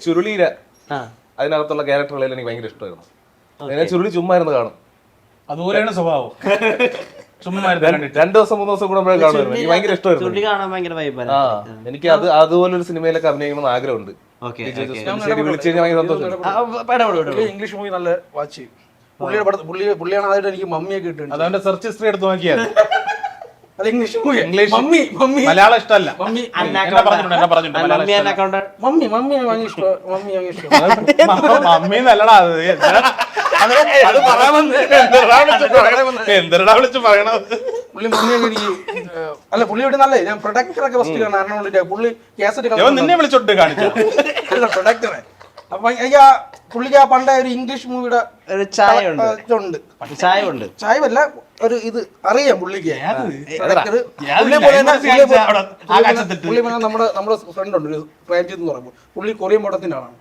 ചുരുളിയിലെ അതിനകത്തുള്ള ക്യാരക്ടറുകളെല്ലാം എനിക്ക് ഭയങ്കര ഇഷ്ടമായിരുന്നു. ഞാൻ ചുരുളി ചുമ്മാ ഇരുന്ന് കാണും. അതുപോലെയാണ് സ്വഭാവം. 2 ദിവസം 3 ദിവസം കൂടെ കാണുമായിരുന്നു. എനിക്ക് ഭയങ്കര ഇഷ്ടമായിരുന്നു. എനിക്ക് അതുപോലൊരു സിനിമയിലൊക്കെ അഭിനയിക്കണമെന്ന് ആഗ്രഹമുണ്ട്. വിളിച്ചു കഴിഞ്ഞാൽ ഭയങ്കര സന്തോഷം. ഇംഗ്ലീഷ് മൂവി നല്ല വാച്ച് ചെയ്യും. പുള്ളിയാണ് ആദ്യമായിട്ട് എനിക്ക് മമ്മിയൊക്കെ കിട്ടുന്നത്. അതവന്റെ സെർച്ച് ഹിസ്റ്ററി എടുത്ത് നോക്കിയാൽ അത് English movie. English mummy Malayalam ഇഷ്ടമല്ല. മമ്മി മമ്മി നല്ലടാ. അത് എന്തിനാ വിളിച്ച് പറയണത്? പുള്ളി മമ്മിയൊക്കെ എനിക്ക് അല്ല പുള്ളിയോട് നല്ല ഞാൻ പ്രൊഡക്ടറൊക്കെ ഫസ്റ്റ് കാണാൻ പുള്ളി കാസറ്റ് നിന്നെ വിളിച്ചോട്ട് കാണിച്ചു പ്രൊഡക്ടറെ. അപ്പൊ എനിക്ക് ആ പുള്ളിക്ക് ആ പണ്ടേ ഒരു ഇംഗ്ലീഷ് മൂവിയുടെ ചായവല്ല ഒരു ഇത് അറിയാം പുള്ളിക്ക്. പുള്ളി നമ്മുടെ ഫ്രണ്ട് ഉണ്ട് ഒരു പ്രേംജിത്ത് എന്ന് പറയുമ്പോൾ പുള്ളി കൊറിയൻ പടത്തിന്റെ ആളാണ്.